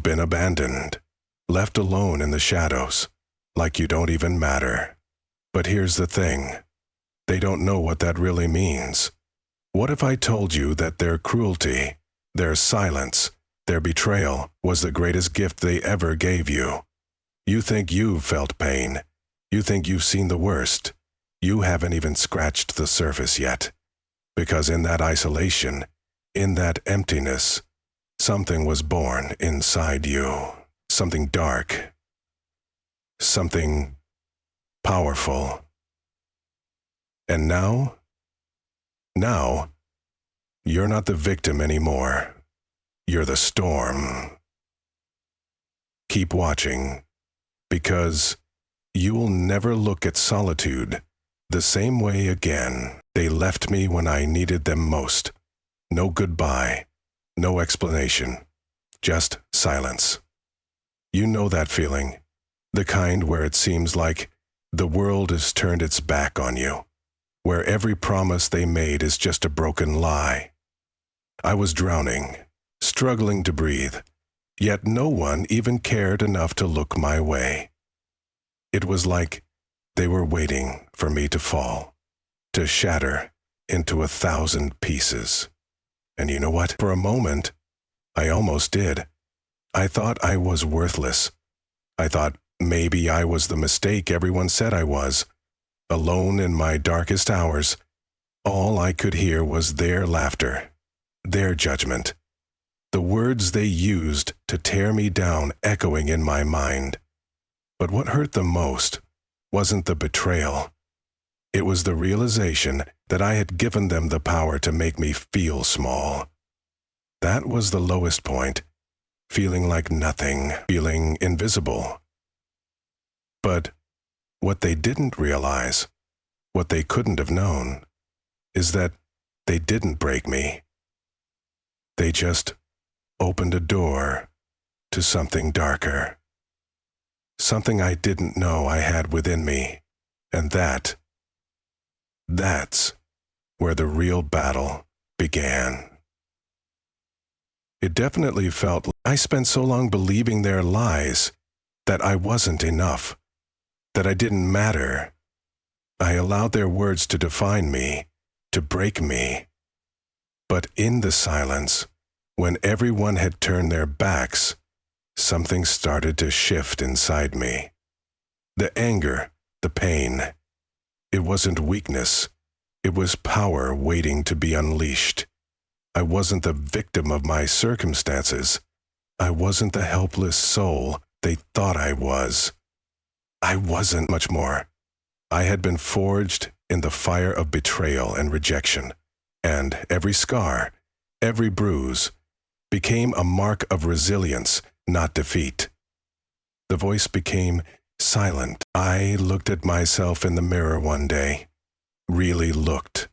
been abandoned, left alone in the shadows, like you don't even matter. But here's the thing. They don't know what that really means. What if I told you that their cruelty, their silence, their betrayal was the greatest gift they ever gave you? You think you've felt pain. You think you've seen the worst. You haven't even scratched the surface yet. Because in that isolation, in that emptiness, something was born inside you. Something dark. Something powerful. And now, you're not the victim anymore. You're the storm. Keep watching, because you'll never look at solitude the same way again. They left me when I needed them most. No goodbye, no explanation, just silence. You know that feeling, the kind where it seems like the world has turned its back on you, where every promise they made is just a broken lie. I was drowning, struggling to breathe, yet no one even cared enough to look my way. It was like they were waiting for me to fall, to shatter into 1,000 pieces. And you know what? For a moment, I almost did. I thought I was worthless. I thought maybe I was the mistake everyone said I was. Alone in my darkest hours, all I could hear was their laughter, their judgment, the words they used to tear me down echoing in my mind. But what hurt the most wasn't the betrayal. It was the realization that I had given them the power to make me feel small. That was the lowest point, feeling like nothing, feeling invisible. But what they didn't realize, what they couldn't have known, is that they didn't break me. They just opened a door to something darker. Something I didn't know I had within me, and that's where the real battle began. It definitely felt like I spent so long believing their lies, that I wasn't enough, that I didn't matter. I allowed their words to define me, to break me. But in the silence, when everyone had turned their backs, something started to shift inside me. The anger, the pain. It wasn't weakness. It was power waiting to be unleashed. I wasn't the victim of my circumstances. I wasn't the helpless soul they thought I was. I wasn't much more. I had been forged in the fire of betrayal and rejection, and every scar, every bruise, became a mark of resilience, not defeat. The voice became silent. I looked at myself in the mirror one day, really looked.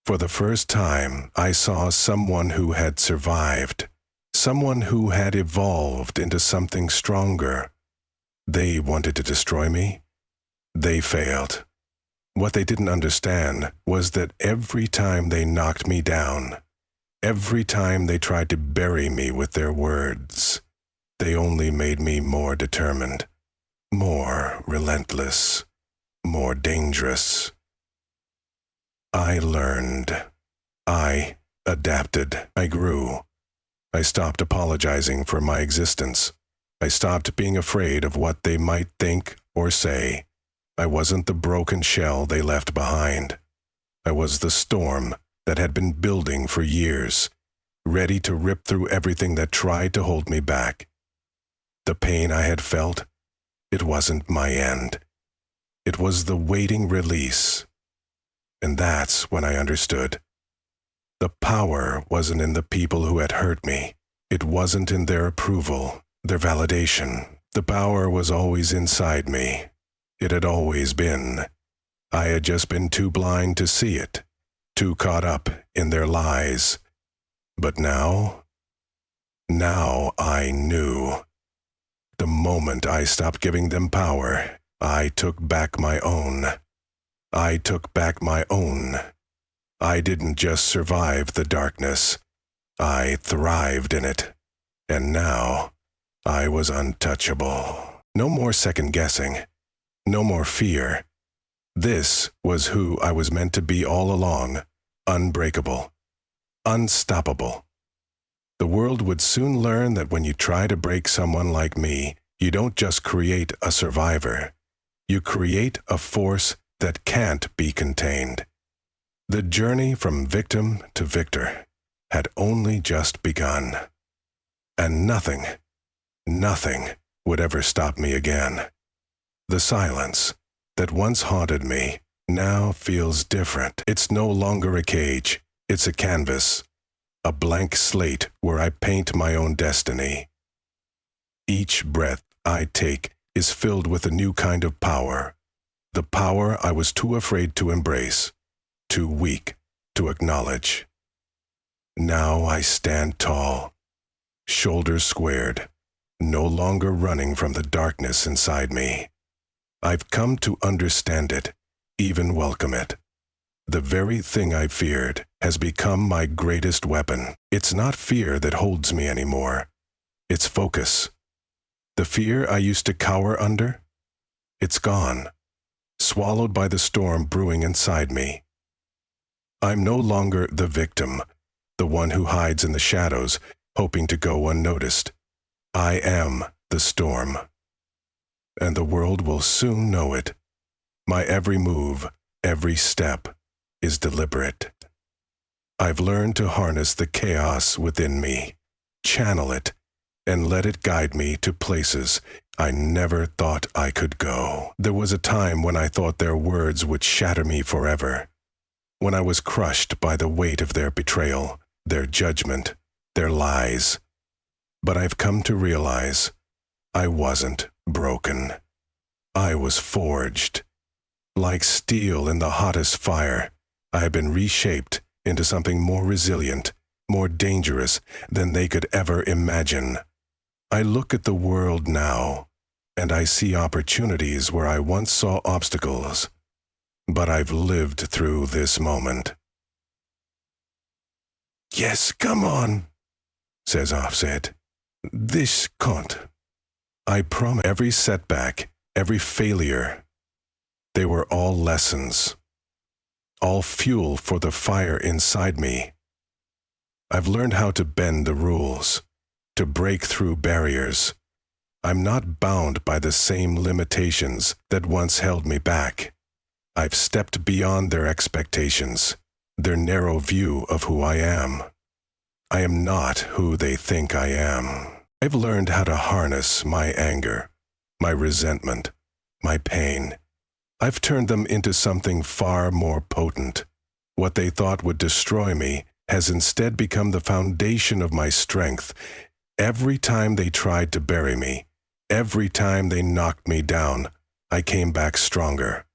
For the first time, I saw someone who had survived, someone who had evolved into something stronger. They wanted to destroy me. They failed. What they didn't understand was that every time they knocked me down, every time they tried to bury me with their words, they only made me more determined, more relentless, more dangerous. I learned. I adapted. I grew. I stopped apologizing for my existence. I stopped being afraid of what they might think or say. I wasn't the broken shell they left behind. I was the storm that had been building for years, ready to rip through everything that tried to hold me back. The pain I had felt, it wasn't my end. It was the waiting release. And that's when I understood. The power wasn't in the people who had hurt me. It wasn't in their approval, their validation. The power was always inside me. It had always been. I had just been too blind to see it, too caught up in their lies. But now I knew. The moment I stopped giving them power, I took back my own. I took back my own. I didn't just survive the darkness. I thrived in it. And now I was untouchable. No more second guessing. No more fear. This was who I was meant to be all along. Unbreakable. Unstoppable. The world would soon learn that when you try to break someone like me, you don't just create a survivor. You create a force that can't be contained. The journey from victim to victor had only just begun. And nothing would ever stop me again. The silence that once haunted me now feels different. It's no longer a cage, it's a canvas, a blank slate where I paint my own destiny. Each breath I take is filled with a new kind of power, the power I was too afraid to embrace, too weak to acknowledge. Now I stand tall, shoulders squared, no longer running from the darkness inside me. I've come to understand it, even welcome it. The very thing I feared has become my greatest weapon. It's not fear that holds me anymore. It's focus. The fear I used to cower under? It's gone, swallowed by the storm brewing inside me. I'm no longer the victim, the one who hides in the shadows, hoping to go unnoticed. I am the storm. And the world will soon know it. My every move, every step, is deliberate. I've learned to harness the chaos within me, channel it, and let it guide me to places I never thought I could go. There was a time when I thought their words would shatter me forever, when I was crushed by the weight of their betrayal, their judgment, their lies. But I've come to realize I wasn't broken. I was forged. Like steel in the hottest fire, I have been reshaped into something more resilient, more dangerous than they could ever imagine. I look at the world now, and I see opportunities where I once saw obstacles. But I've lived through this moment. "Yes, come on," says Offset. "This can't." I promise every setback, every failure, they were all lessons, all fuel for the fire inside me. I've learned how to bend the rules, to break through barriers. I'm not bound by the same limitations that once held me back. I've stepped beyond their expectations, their narrow view of who I am. I am not who they think I am. I've learned how to harness my anger, my resentment, my pain. I've turned them into something far more potent. What they thought would destroy me has instead become the foundation of my strength. Every time they tried to bury me, every time they knocked me down, I came back stronger.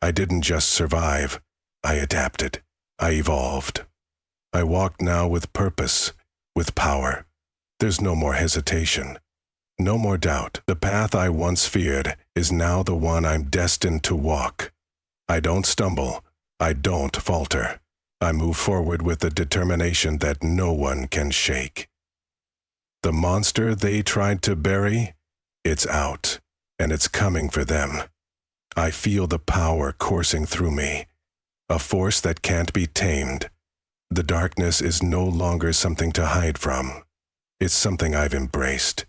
I didn't just survive, I adapted, I evolved. I walk now with purpose, with power. There's no more hesitation, no more doubt. The path I once feared is now the one I'm destined to walk. I don't stumble, I don't falter. I move forward with a determination that no one can shake. The monster they tried to bury, it's out, and it's coming for them. I feel the power coursing through me, a force that can't be tamed. The darkness is no longer something to hide from. It's something I've embraced,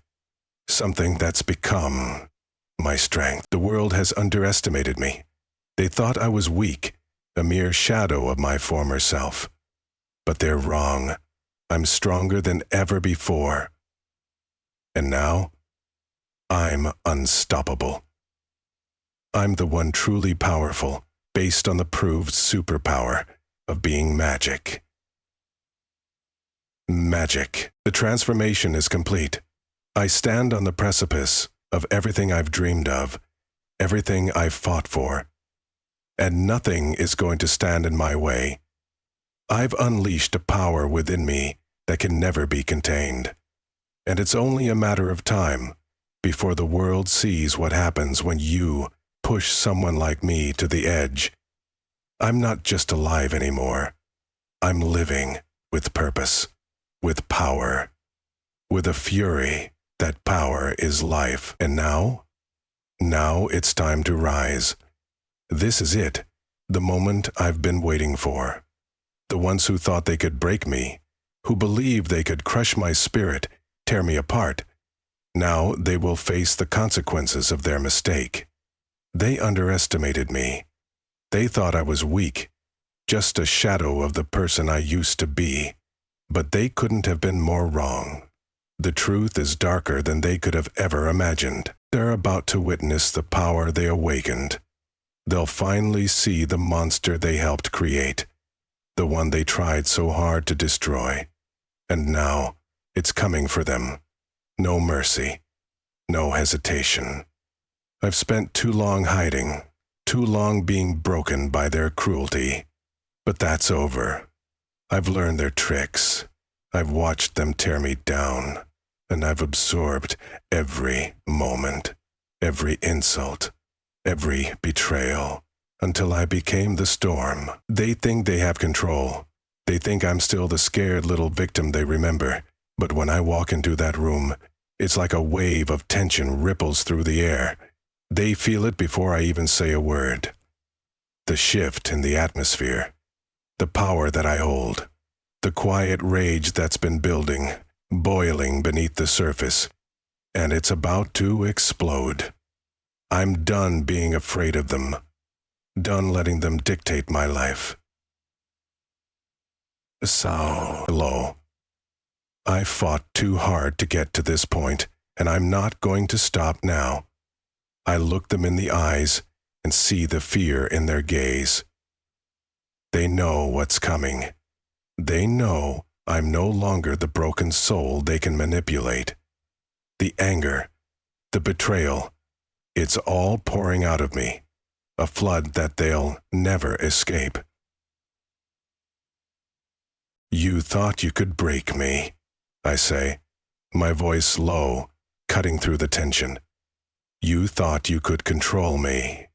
something that's become my strength. The world has underestimated me. They thought I was weak, a mere shadow of my former self. But they're wrong. I'm stronger than ever before. And now, I'm unstoppable. I'm the one truly powerful, based on the proved superpower of being magic. Magic. The transformation is complete. I stand on the precipice of everything I've dreamed of, everything I've fought for, and nothing is going to stand in my way. I've unleashed a power within me that can never be contained, and it's only a matter of time before the world sees what happens when you push someone like me to the edge. I'm not just alive anymore. I'm living with purpose, with power, with a fury that power is life. And now? Now it's time to rise. This is it, the moment I've been waiting for. The ones who thought they could break me, who believed they could crush my spirit, tear me apart. Now they will face the consequences of their mistake. They underestimated me. They thought I was weak, just a shadow of the person I used to be. But they couldn't have been more wrong. The truth is darker than they could have ever imagined. They're about to witness the power they awakened. They'll finally see the monster they helped create, the one they tried so hard to destroy. And now, it's coming for them. No mercy, no hesitation. I've spent too long hiding, too long being broken by their cruelty. But that's over. I've learned their tricks. I've watched them tear me down, and I've absorbed every moment, every insult, every betrayal, until I became the storm. They think they have control. They think I'm still the scared little victim they remember. But when I walk into that room, it's like a wave of tension ripples through the air. They feel it before I even say a word. The shift in the atmosphere, the power that I hold, the quiet rage that's been building, boiling beneath the surface, and it's about to explode. I'm done being afraid of them, done letting them dictate my life. So low. I fought too hard to get to this point, and I'm not going to stop now. I look them in the eyes and see the fear in their gaze. They know what's coming. They know I'm no longer the broken soul they can manipulate. The anger, the betrayal, it's all pouring out of me, a flood that they'll never escape. You thought you could break me, I say, my voice low, cutting through the tension. You thought you could control me,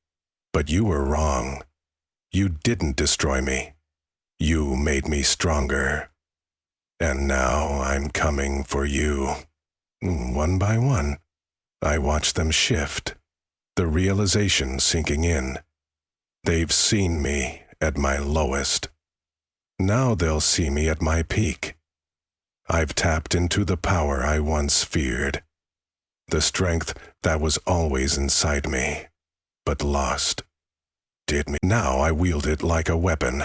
but you were wrong. You didn't destroy me. You made me stronger. And now I'm coming for you. One by one, I watch them shift, the realization sinking in. They've seen me at my lowest. Now they'll see me at my peak. I've tapped into the power I once feared, the strength that was always inside me, but lost. Did me. Now I wield it like a weapon.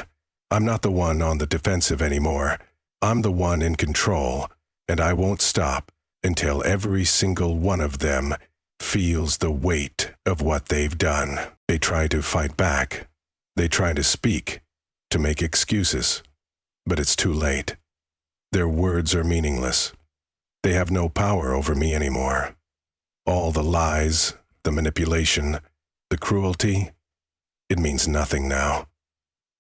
I'm not the one on the defensive anymore. I'm the one in control, and I won't stop until every single one of them feels the weight of what they've done. They try to fight back. They try to speak, to make excuses. But it's too late. Their words are meaningless. They have no power over me anymore. All the lies, the manipulation, the cruelty, it means nothing now.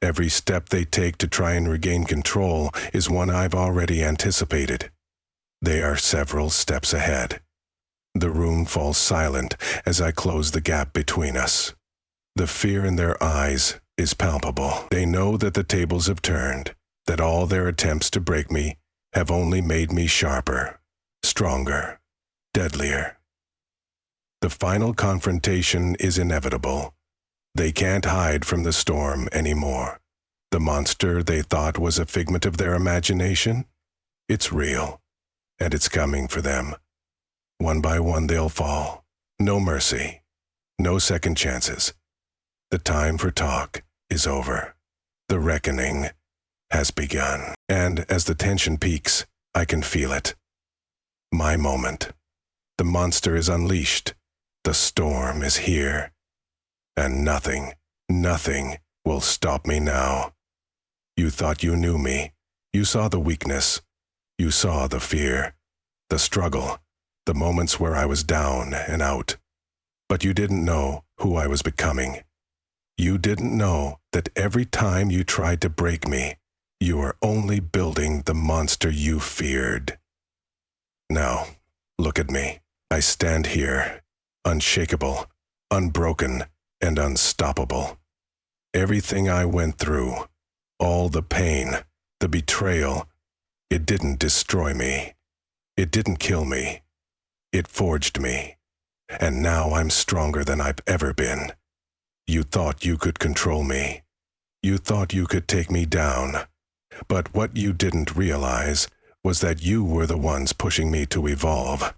Every step they take to try and regain control is one I've already anticipated. They are several steps ahead. The room falls silent as I close the gap between us. The fear in their eyes is palpable. They know that the tables have turned, that all their attempts to break me have only made me sharper, stronger, deadlier. The final confrontation is inevitable. They can't hide from the storm anymore. The monster they thought was a figment of their imagination, it's real, and it's coming for them. One by one they'll fall. No mercy, no second chances. The time for talk is over. The reckoning has begun. And as the tension peaks, I can feel it. My moment. The monster is unleashed. The storm is here. And nothing will stop me now. You thought you knew me. You saw the weakness. You saw the fear, the struggle, the moments where I was down and out. But you didn't know who I was becoming. You didn't know that every time you tried to break me, you were only building the monster you feared. Now, look at me. I stand here, unshakable, unbroken, and unstoppable. Everything I went through, all the pain, the betrayal, it didn't destroy me. It didn't kill me. It forged me. And now I'm stronger than I've ever been. You thought you could control me. You thought you could take me down. But what you didn't realize was that you were the ones pushing me to evolve.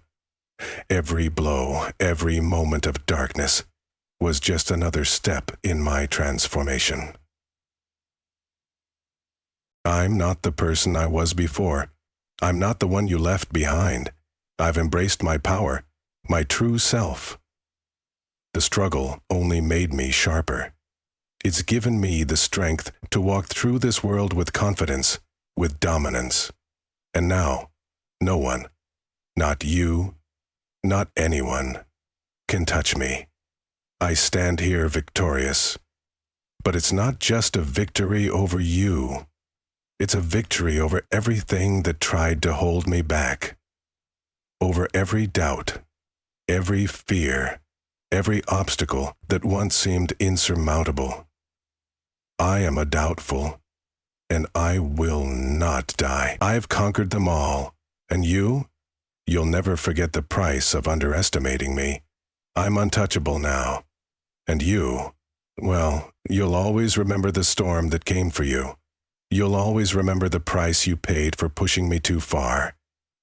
Every blow, every moment of darkness was just another step in my transformation. I'm not the person I was before. I'm not the one you left behind. I've embraced my power, my true self. The struggle only made me sharper. It's given me the strength to walk through this world with confidence, with dominance. And now, no one, not you, not anyone, can touch me. I stand here victorious. But it's not just a victory over you. It's a victory over everything that tried to hold me back. Over every doubt, every fear, every obstacle that once seemed insurmountable. I am a doubtful, and I will not die. I've conquered them all, and you'll never forget the price of underestimating me. I'm untouchable now. And well, you'll always remember the storm that came for you. You'll always remember the price you paid for pushing me too far.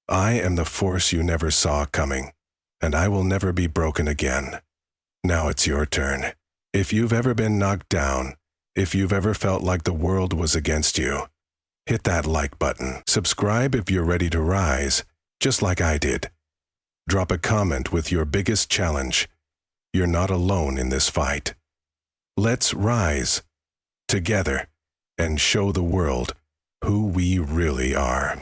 I am the force you never saw coming, and I will never be broken again. Now it's your turn. If you've ever been knocked down, if you've ever felt like the world was against you, hit that like button. Subscribe if you're ready to rise, just like I did. Drop a comment with your biggest challenge. You're not alone in this fight. Let's rise together and show the world who we really are.